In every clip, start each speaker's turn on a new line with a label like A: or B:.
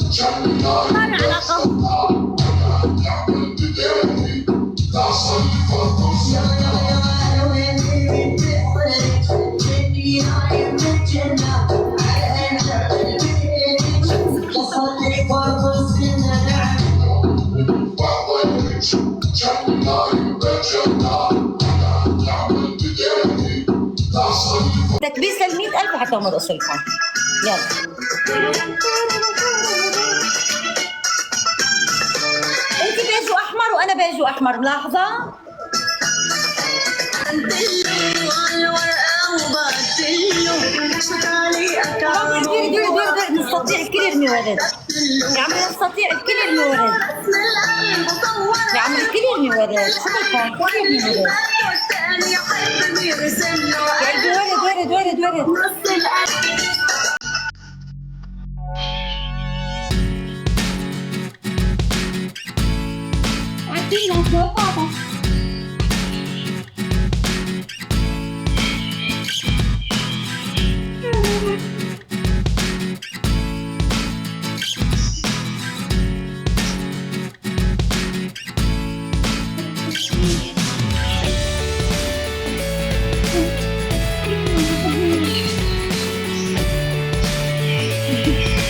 A: ما له علاقة. تكبيس ل100,000 حتى ما رقصلكم. يلا انت بيجو احمر وانا بيجو احمر، ملاحظه؟ نستطيع الكل يرمي ورد يا عم، نستطيع الكل يرمي ورد يا عم، الكل يرمي ورد. شو بدكم؟ الكل يرمي ورد. يا قلبي ورد ورد ورد ورد. عارفين بابا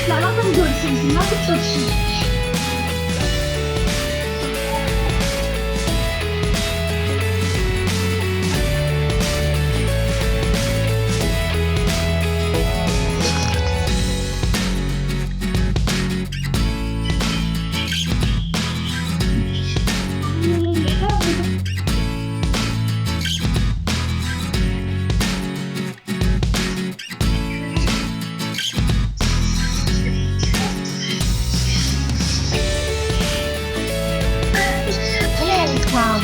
A: لا لا تنظر شيء، ما تكتب شيء. Wow.